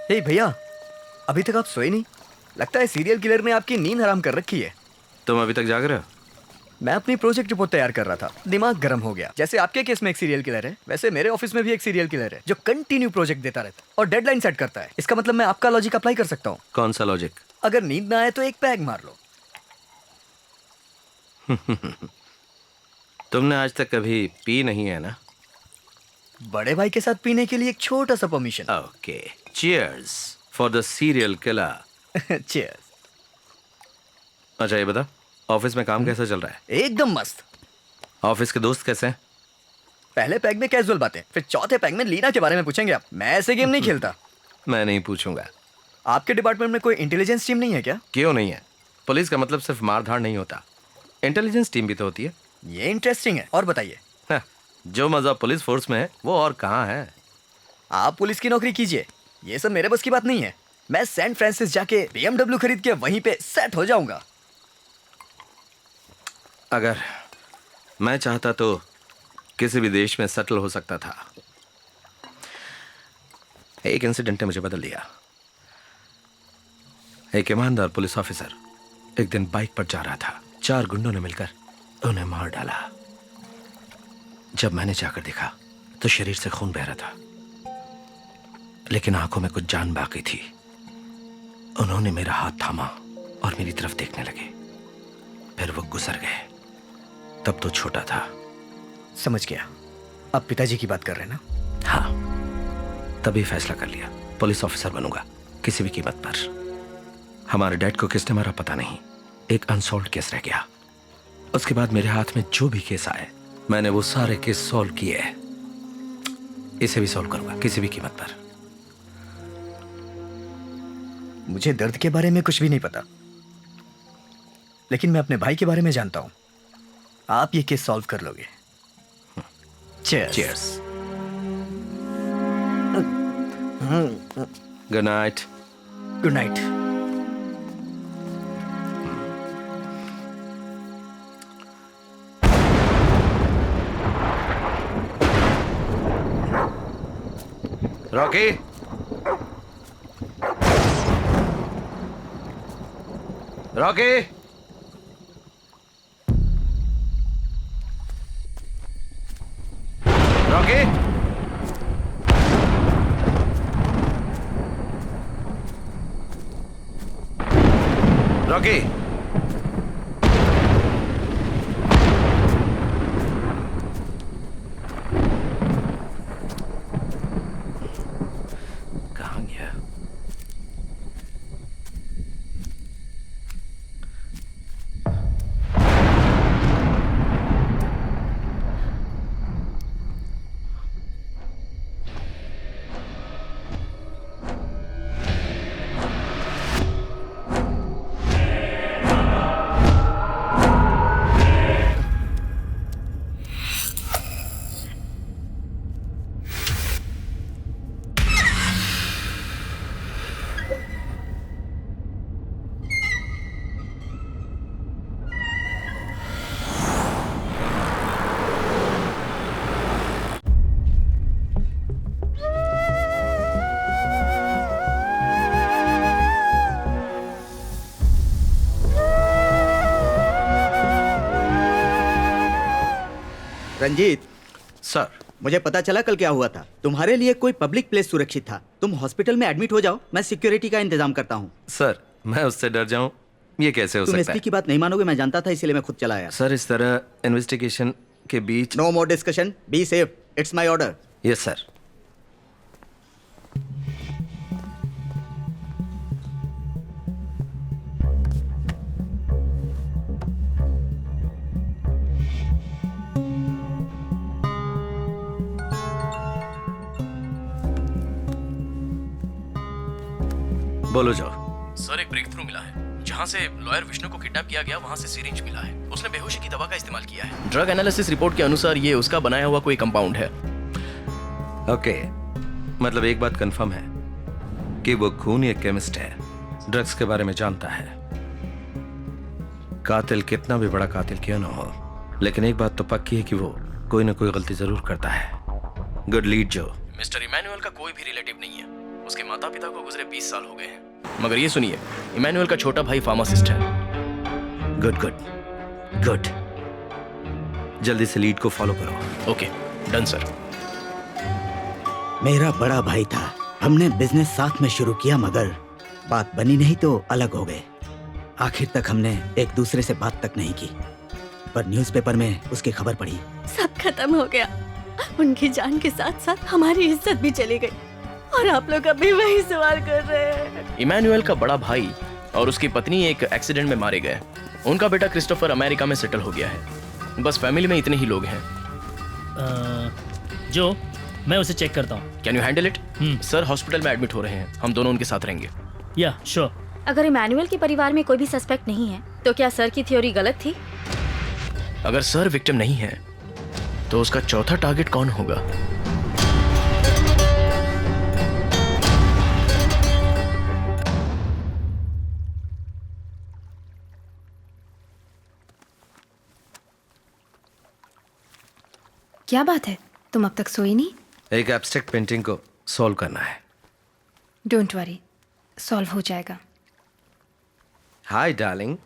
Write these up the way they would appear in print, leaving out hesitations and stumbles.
हे भैया, अभी तक आप सोए नहीं? लगता है सीरियल किलर ने आपकी नींद हराम कर रखी है। तुम अभी तक जाग रहे हो? मैं अपनी प्रोजेक्ट रिपोर्ट तैयार कर रहा था, दिमाग गर्म हो गया। जैसे आपके केस में एक सीरियल किलर है, वैसे मेरे ऑफिस में भी एक सीरियल किलर है जो कंटिन्यू प्रोजेक्ट देता रहता है और डेडलाइन सेट करता है। इसका मतलब मैं आपका लॉजिक अप्लाई कर सकता हूँ। कौन सा लॉजिक? अगर नींद ना आए तो एक पैग मार लो। तुमने आज तक कभी पी नहीं है ना? बड़े भाई के साथ पीने के लिए एक छोटा सा permission. Okay, cheers for the serial killer. Cheers. अच्छा ये बता, ऑफिस में काम कैसा चल रहा है? एकदम मस्त। ऑफिस के दोस्त कैसे हैं? पहले पैग में कैजुअल बातें, फिर चौथे पैग में लीना के बारे में पूछेंगे आप। मैं ऐसे गेम नहीं खेलता। मैं नहीं पूछूंगा। आपके डिपार्टमेंट में कोई इंटेलिजेंस टीम नहीं है क्या? क्यों नहीं है? पुलिस का मतलब सिर्फ मारधाड़ नहीं होता, इंटेलिजेंस टीम भी तो होती है। ये इंटरेस्टिंग है, और बताइए। हाँ, जो मजा पुलिस फोर्स में है वो और कहाँ है? आप पुलिस की नौकरी कीजिए, ये सब मेरे बस की बात नहीं है। मैं सैन फ्रांसिस जाके BMW खरीद के वहीं पे सेट हो जाऊंगा। अगर मैं चाहता तो किसी भी देश में सेटल हो सकता था। एक इंसिडेंट ने मुझे बदल दिया। एक ईमानदार पुलिस ऑफिसर एक दिन बाइक पर जा रहा था, 4 गुंडों ने मिलकर उन्हें मार डाला। जब मैंने जाकर देखा तो शरीर से खून बह रहा था, लेकिन आंखों में कुछ जान बाकी थी। उन्होंने मेरा हाथ थामा और मेरी तरफ देखने लगे, फिर वो गुजर गए। तब तो छोटा था। समझ गया, आप पिताजी की बात कर रहे हैं ना? हाँ, तभी फैसला कर लिया, पुलिस ऑफिसर बनूंगा किसी भी कीमत पर। हमारे डैड को किसने मारा पता नहीं, एक अनसॉल्व्ड केस रह गया। उसके बाद मेरे हाथ में जो भी केस आए मैंने वो सारे केस सॉल्व किए। इसे भी सॉल्व करूंगा किसी भी कीमत पर। मुझे दर्द के बारे में कुछ भी नहीं पता, लेकिन मैं अपने भाई के बारे में जानता हूं। आप ये केस सॉल्व कर लोगे। Cheers. Cheers. Good night. Good night. Rocky, Rocky, Rocky, Rocky. कहाँ गया? रंजीत, सर, मुझे पता चला कल क्या हुआ था। तुम्हारे लिए कोई पब्लिक प्लेस सुरक्षित था। तुम हॉस्पिटल में एडमिट हो जाओ, मैं सिक्योरिटी का इंतजाम करता हूँ। सर मैं उससे डर जाऊं, ये कैसे हो तुम सकता एसपी है? की बात नहीं मानोगे, मैं जानता था, इसीलिए मैं खुद चला आया। सर इस तरह इन्वेस्टिगेशन के बीच। No more discussion, be safe, it's my order. Yes sir. बोलो जाओ। सर एक ब्रेक थ्रू मिला है। जहां से लॉयर विष्णु को किडनैप किया गया वहां से सिरिंज मिला है। उसने बेहोशी की दवा का इस्तेमाल किया है। ड्रग एनालिसिस रिपोर्ट के अनुसार ये उसका बनाया हुआ कोई कंपाउंड है। ओके, मतलब एक बात कंफर्म है कि वो खूनी एक केमिस्ट है, ड्रग्स के बारे में जानता है। कातिल कितना भी बड़ा कातिल क्यों ना हो, लेकिन एक बात तो पक्की है कि वो कोई ना कोई गलती जरूर करता है। गुड लीड जो। मिस्टर इमैनुअल का कोई भी रिलेटिव नहीं है उसके माता पिता को गुजरे 20 साल हो गए हैं। मगर ये सुनिए, इमैनुअल का छोटा भाई फार्मासिस्ट है। Good good good. जल्दी से लीड को फॉलो करो। Okay, done sir. मेरा बड़ा भाई था, हमने बिजनेस साथ में शुरू किया मगर बात बनी नहीं तो अलग हो गए। आखिर तक हमने एक दूसरे से बात तक नहीं की, पर न्यूज़पेपर में उसकी खबर पड़ी। सब खत्म हो गया। उनकी जान के साथ साथ हमारी इज्जत भी चली गई और आप लोग अभी वही सवाल कर रहे हैं। इमैनुअल का बड़ा भाई और उसकी पत्नी एक एक्सीडेंट में मारे गए। उनका बेटा क्रिस्टोफर अमेरिका में सेटल हो गया है। बस फैमिली में इतने ही लोग हैं। जो मैं उसे चेक करता हूँ। Can you handle it? Sir hospital में एडमिट हो रहे हैं, हम दोनों उनके साथ रहेंगे। या श्योर। अगर इमैनुअल के परिवार में कोई भी सस्पेक्ट नहीं है तो क्या सर की थ्योरी गलत थी? अगर सर विक्टिम नहीं है तो उसका चौथा टारगेट कौन होगा? क्या बात है, तुम अब तक सोई नहीं? एक एब्स्ट्रैक्ट पेंटिंग को सॉल्व करना है। डोंट वरी, सॉल्व हो जाएगा। Hi darling.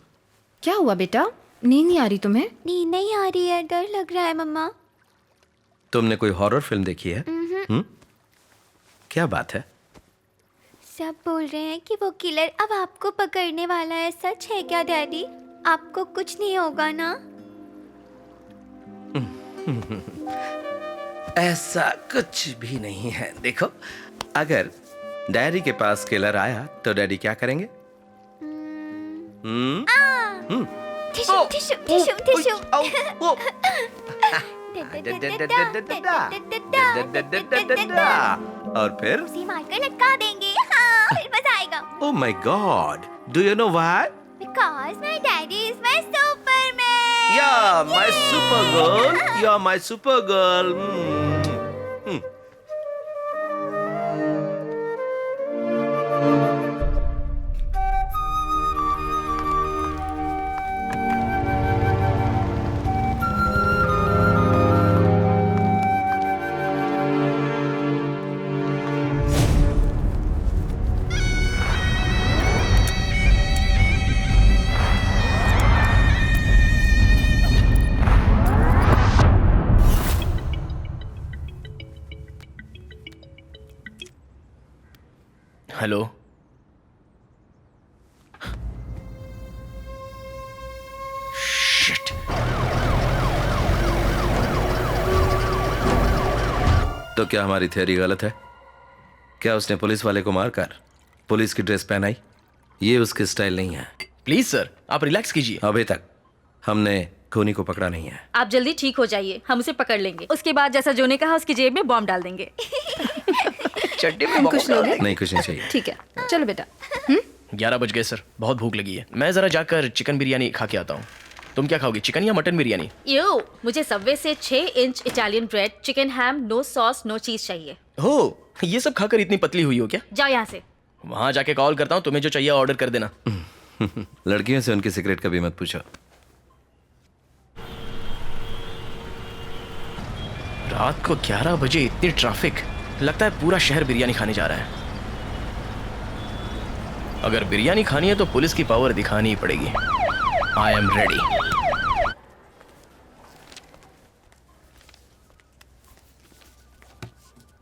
क्या हुआ बेटा, नींद नहीं आ रही तुम्हें? नींद नहीं आ रही है, डर लग रहा है मम्मा। तुमने कोई हॉरर फिल्म देखी है? क्या बात है? सब बोल रहे हैं कि वो किलर अब आपको पकड़ने वाला है। सच है क्या डैडी? आपको कुछ नहीं होगा ना? ऐसा कुछ भी नहीं है। देखो, अगर डैडी के पास किलर आया तो डैडी क्या करेंगे? Tissue tissue tissue tissue. और फिर उसे मारकर लटका देंगे। हाँ, फिर मजा आएगा। Oh my God! Do you know why? Because my daddy is my Superman. Yeah, my super girl. You're my super girl. Hello, shit. तो क्या हमारी थ्योरी गलत है? क्या उसने पुलिस वाले को मारकर पुलिस की ड्रेस पहनाई? ये उसकी स्टाइल नहीं है। प्लीज सर, आप रिलैक्स कीजिए। अभी तक हमने खूनी को पकड़ा नहीं है। आप जल्दी ठीक हो जाइए, हम उसे पकड़ लेंगे। उसके बाद जैसा जो ने कहा उसकी जेब में बॉम्ब डाल देंगे। चड्डी में हम कुछ लोग हैं? नहीं, कुछ नहीं चाहिए। ठीक है, चलो बेटा। 11 बज गए सर, बहुत भूख लगी है। मैं जरा जाकर चिकन बिरयानी खा के आता हूँ। तुम क्या खाओगी, चिकन या मटन बिरयानी? यो, मुझे सबवे से 6 इंच इटालियन ब्रेड, चिकन हैम, नो सॉस नो चीज चाहिए। हो, ये सब खाकर इतनी पतली हुई हो क्या? जाओ यहाँ से। वहां जाके कॉल करता हूँ, तुम्हें जो चाहिए ऑर्डर कर देना। लड़कियों से उनकी सिगरेट कभी मत पूछो। रात को 11 बजे इतनी ट्रैफिक, लगता है पूरा शहर बिरयानी खाने जा रहा है। अगर बिरयानी खानी है तो पुलिस की पावर दिखानी ही पड़ेगी। I am ready.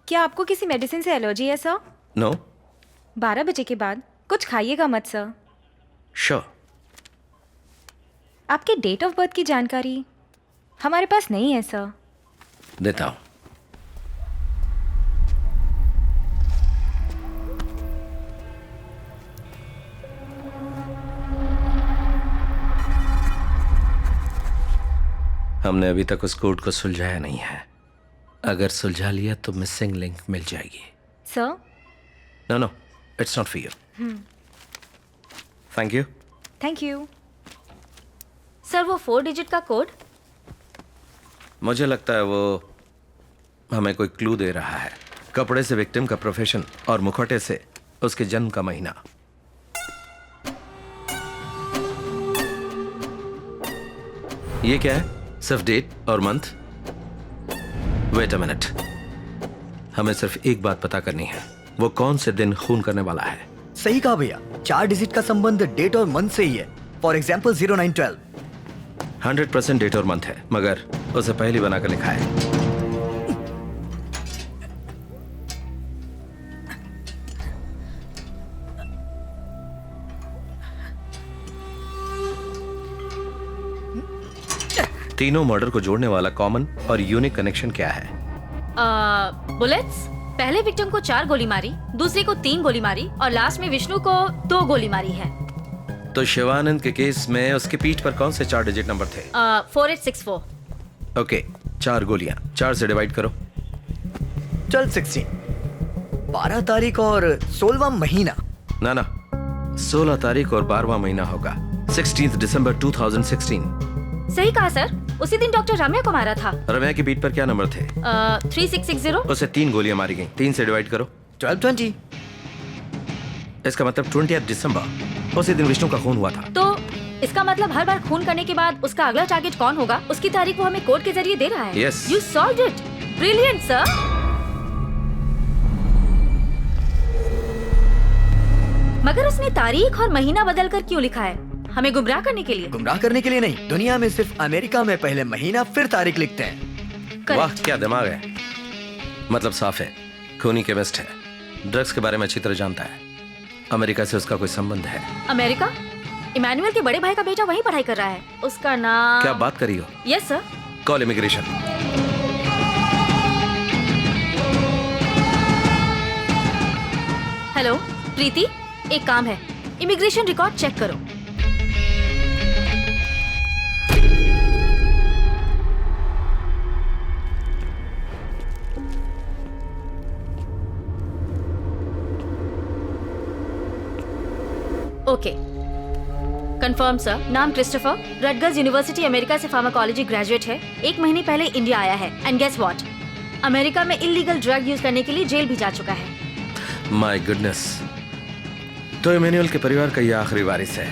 क्या आपको किसी मेडिसिन से एलर्जी है सर? नो। 12 बजे के बाद कुछ खाइएगा मत सर। श्योर। आपके डेट ऑफ बर्थ की जानकारी हमारे पास नहीं है सर। देता हूं। हमने अभी तक उस कोड को सुलझाया नहीं है। अगर सुलझा लिया तो मिसिंग लिंक मिल जाएगी। Sir? No no, it's not for you. Thank you. Thank you. Sir, वो 4 डिजिट का कोड? मुझे लगता है वो हमें कोई क्लू दे रहा है। कपड़े से विक्टिम का प्रोफेशन और मुखौटे से उसके जन्म का महीना। ये क्या है? सिर्फ डेट और मंथ? वेट अ मिनट, हमें सिर्फ एक बात पता करनी है। वो कौन से दिन खून करने वाला है? सही कहा भैया, 4 डिजिट का संबंध डेट और मंथ से ही है। For example 0912। 100% डेट और मंथ है, मगर उसे पहली बनाकर लिखा है। तीनों मर्डर को जोड़ने वाला कॉमन और यूनिक कनेक्शन क्या है? बुलेट्स। पहले विक्टिम को 4 गोली मारी, दूसरे को 3 गोली मारी और लास्ट में विष्णु को 2 गोली मारी है। तो शिवानंद के केस में उसके पीठ पर कौन से 4 डिजिट नंबर थे? 4864। ओके, 4 गोलियां 4 से डिवाइड करो। चल 16, 12 तारीख और 16वां महीना। ना 16 तारीख और 12वां महीना होगा। 16 दिसंबर 2016। सही कहा सर, उसी दिन डॉक्टर रम्या को मारा था। रम्या के पीठ पर क्या नंबर थे? 3660। उसे 3 गोलियां मारी गई। 3 से डिवाइड करो। 1220। इसका मतलब 20 दिसंबर, उसी दिन विष्णु का खून हुआ था। तो इसका मतलब हर बार खून करने के बाद उसका अगला टारगेट कौन होगा, उसकी तारीख वो हमें कोड के जरिए दे रहा है। Yes. You solved it. Brilliant, sir. मगर उसने तारीख और महीना बदलकर क्यों लिखा है? हमें गुमराह करने के लिए? गुमराह करने के लिए नहीं, दुनिया में सिर्फ अमेरिका में पहले महीना फिर तारीख लिखते हैं। Correct. वाह, क्या दिमाग है। मतलब साफ है, खूनी केमिस्ट है, ड्रग्स के बारे में अच्छी तरह जानता है। अमेरिका से उसका कोई संबंध है? अमेरिका? इमैनुअल के बड़े भाई का बेटा वहीं पढ़ाई कर रहा है। उसका नाम? क्या बात करी हो? Yes sir. Call immigration. Hello Preeti, एक काम है, इमिग्रेशन रिकॉर्ड चेक करो। Okay, confirm sir. नाम क्रिस्टोफर, रटगर्स यूनिवर्सिटी अमेरिका से फार्माकोलॉजी ग्रेजुएट है। 1 महीने पहले इंडिया आया है। एंड गेस व्हाट, अमेरिका में इलीगल ड्रग यूज करने के लिए जेल भी जा चुका है। माय गुडनेस, तो इमैनुअल के परिवार का ये आखिरी वारिस है।